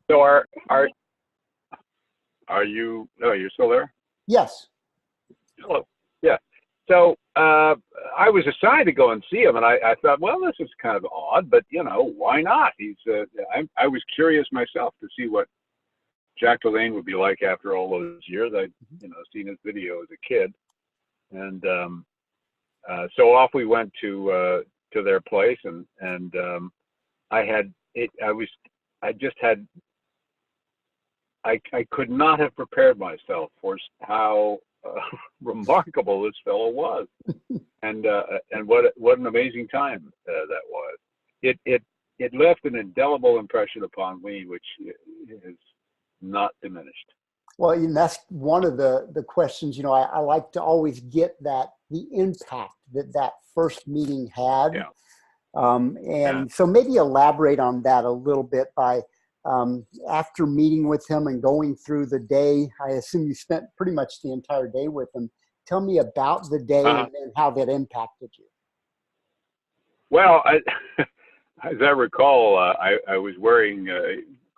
So are you? No, you're still there. Yes. Hello. Yeah. So I was assigned to go and see him, and I thought, well, this is kind of odd, but why not? I was curious myself to see what Jack LaLanne would be like after all those years. I'd seen his video as a kid, and so off we went to their place, and I had it. I just had. I could not have prepared myself for how remarkable this fellow was, and what an amazing time that was. It left an indelible impression upon me, which is not diminished. Well, and that's one of the questions, I like to always get the impact that first meeting had. Yeah. And so maybe elaborate on that a little bit by, after meeting with him and going through the day, I assume you spent pretty much the entire day with him. Tell me about the day and how that impacted you. Well, as I recall, I was wearing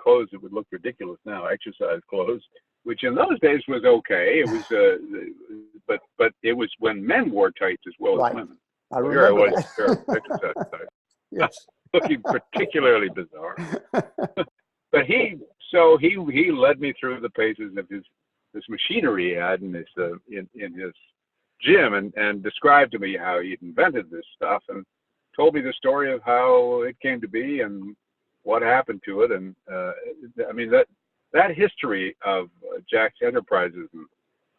clothes that would look ridiculous now, exercise clothes, which in those days was okay. It was, but it was when men wore tights as well as women. I remember here I was, that. exercise tights, Yes. looking particularly bizarre. But he led me through the paces of this machinery he had in his gym, and described to me how he'd invented this stuff, and told me the story of how it came to be and what happened to it. And I mean, that history of Jack's enterprises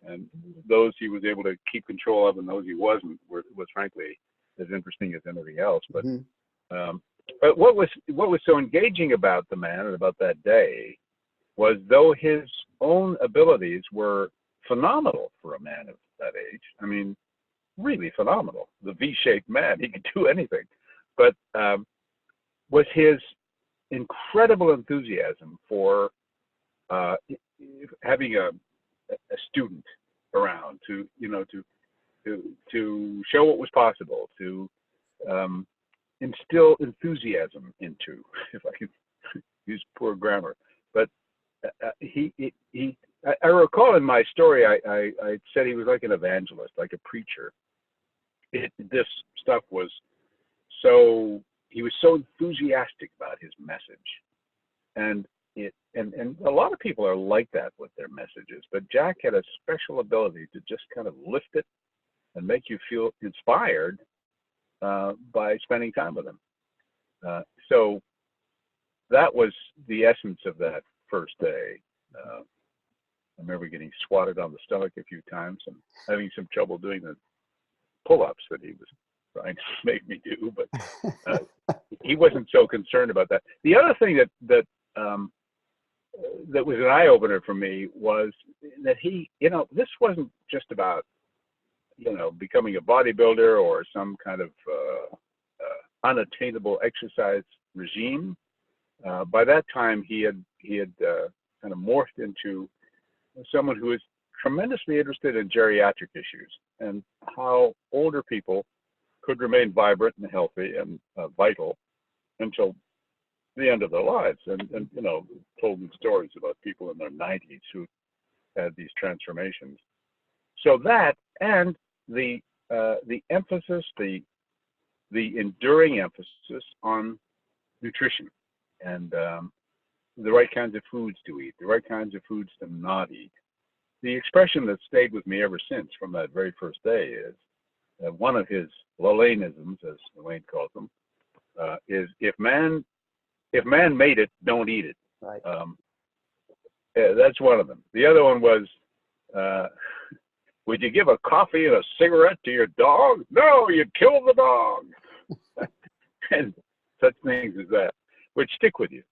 and those he was able to keep control of and those he wasn't was frankly as interesting as anything else. But but what was so engaging about the man and about that day was, though his own abilities were phenomenal for a man of that age, I mean, really phenomenal. The V-shaped man, he could do anything. But was his incredible enthusiasm for having a student around to show what was possible, to instill enthusiasm into, if I can use poor grammar. But I recall in my story, I said he was like an evangelist, like a preacher. This stuff was he was so enthusiastic about his message, and a lot of people are like that with their messages, but Jack had a special ability to just kind of lift it and make you feel inspired by spending time with him. So that was the essence of that first day. I remember getting swatted on the stomach a few times and having some trouble doing the pull-ups that he was trying to make me do, but he wasn't so concerned about that. The other thing that was an eye-opener for me was that he, this wasn't just about, becoming a bodybuilder or some kind of unattainable exercise regime. By that time, he had kind of morphed into someone who is tremendously interested in geriatric issues and how older people could remain vibrant and healthy and vital until the end of their lives, and told me stories about people in their 90s who had these transformations. So that, and the emphasis, the enduring emphasis on nutrition and the right kinds of foods to eat, the right kinds of foods to not eat. The expression that stayed with me ever since from that very first day is one of his LaLanneisms, as LaLanne calls them, is if man made it, don't eat it. Right. That's one of them. The other one was, would you give a coffee and a cigarette to your dog? No, you'd kill the dog. And such things as that, which stick with you.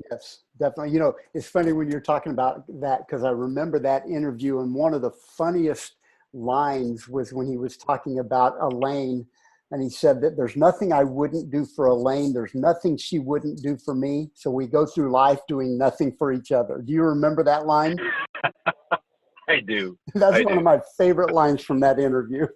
Yes, definitely. It's funny when you're talking about that, because I remember that interview, and one of the funniest lines was when he was talking about Elaine, and he said that there's nothing I wouldn't do for Elaine. There's nothing she wouldn't do for me. So we go through life doing nothing for each other. Do you remember that line? I do. That's one of my favorite lines from that interview.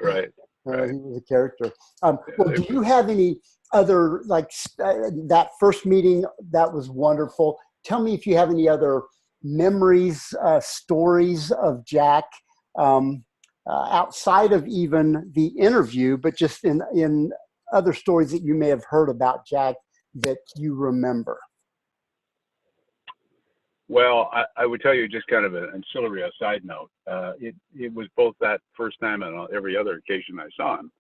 Right. He was a character. Well, do you have any other, like that first meeting, that was wonderful. Tell me if you have any other memories, stories of Jack, outside of even the interview, but just in other stories that you may have heard about Jack that you remember. Well, I would tell you just kind of an ancillary side note. It was both that first time and on every other occasion I saw him,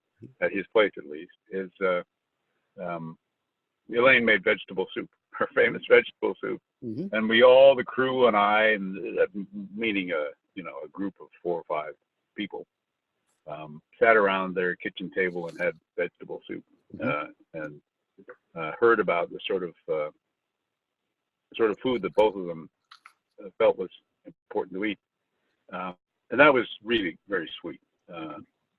at his place at least, is LaLanne made vegetable soup, her famous vegetable soup. Mm-hmm. And we all, the crew and I, and meaning a group of 4 or 5 people, sat around their kitchen table and had vegetable soup, and heard about the sort of food that both of them felt was important to eat, and that was really very sweet.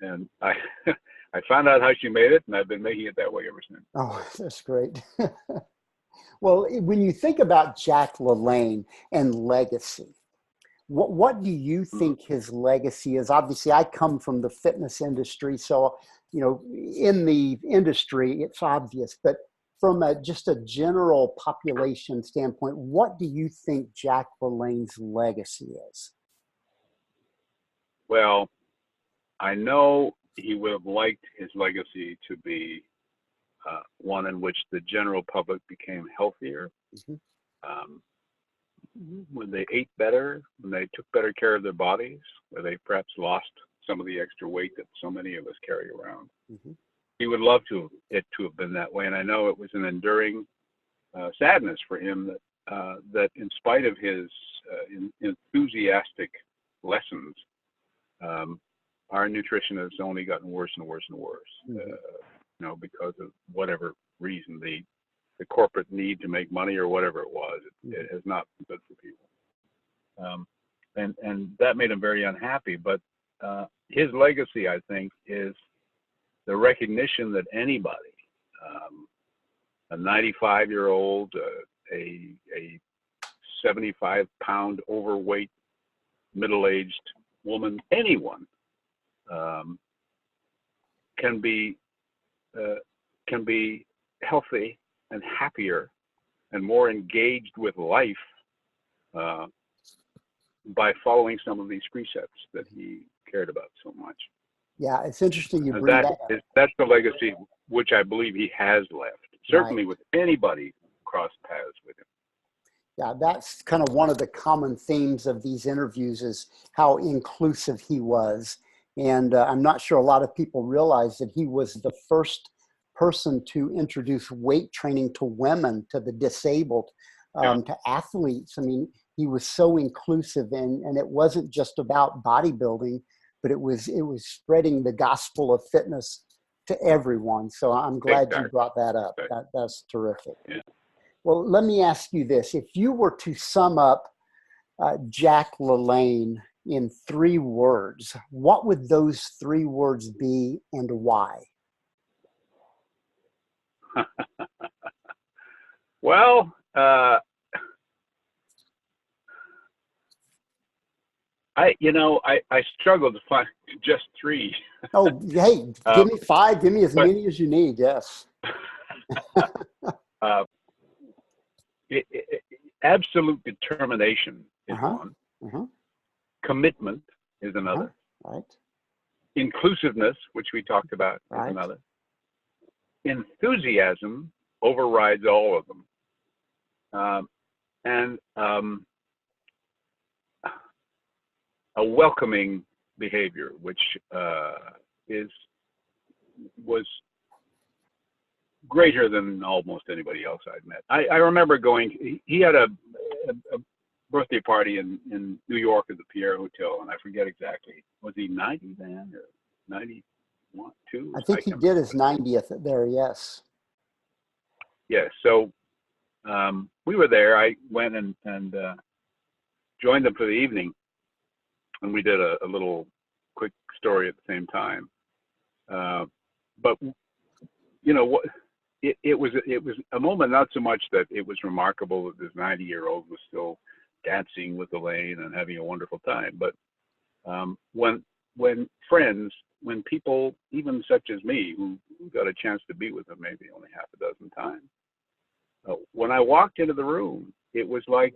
And I I found out how she made it, and I've been making it that way ever since. Oh, that's great. Well, when you think about Jack LaLanne and legacy, what do you think his legacy is? Obviously, I come from the fitness industry, so in the industry, it's obvious. But from just a general population standpoint, what do you think Jack LaLanne's legacy is? Well, I know he would have liked his legacy to be one in which the general public became healthier, when they ate better, when they took better care of their bodies, where they perhaps lost some of the extra weight that so many of us carry around. He would love it to have been that way, and I know it was an enduring sadness for him that in spite of his enthusiastic lessons, our nutrition has only gotten worse and worse and worse. Because of whatever reason, the corporate need to make money or whatever it was, it has not been good for people. And that made him very unhappy. But his legacy, I think, is the recognition that anybody, a 95-year-old, a 75-pound overweight, middle-aged woman, anyone, can be healthy and happier and more engaged with life by following some of these precepts that he cared about so much. Yeah, it's interesting you bring that up. That's the legacy which I believe he has left, certainly with anybody who crossed paths with him. Yeah, that's kind of one of the common themes of these interviews is how inclusive he was. And I'm not sure a lot of people realize that he was the first person to introduce weight training to women, to the disabled, to athletes. I mean, he was so inclusive, and it wasn't just about bodybuilding, but it was spreading the gospel of fitness to everyone. So I'm glad you brought that up. That's terrific. Yeah. Well, let me ask you this. If you were to sum up Jack LaLanne in 3 words, what would those 3 words be and why? Well, I struggled to find just 3. Oh, hey, give me 5. Give me as many as you need. Yes. Absolute determination is one. Commitment is another. Right. Inclusiveness, which we talked about, is another. Enthusiasm overrides all of them. And a welcoming behavior, which was greater than almost anybody else I'd met. I remember he had a birthday party in New York at the Pierre Hotel, and I forget exactly. Was he 90 then, or 91, 2? I think he did his 90th there, yes. Yeah, so we were there. I went and joined them for the evening, and we did a little quick story at the same time. But what? It was a moment, not so much that it was remarkable that this 90-year-old was still dancing with LaLanne and having a wonderful time, but when friends when people, even such as me, who got a chance to be with him maybe only half a dozen times, when I walked into the room, it was like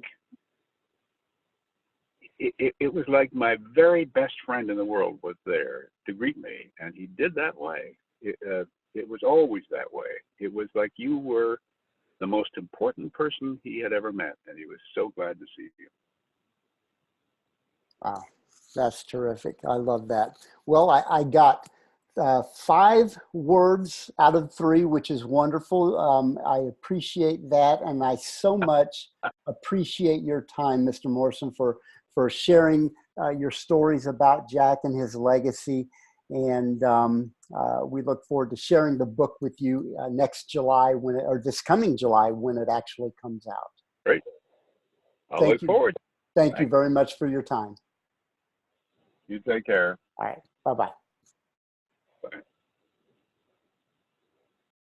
it was like my very best friend in the world was there to greet me, and he did that way. It was always that way. It was like you were the most important person he had ever met, and he was so glad to see you. Wow, that's terrific. I love that. Well, I got 5 words out of 3, which is wonderful. I appreciate that, and I so much appreciate your time, Mr. Morrison, for sharing your stories about Jack and his legacy. And we look forward to sharing the book with you next July or this coming July when it actually comes out. Great. I'll look forward. Thank you very much for your time. You take care. All right. Bye-bye.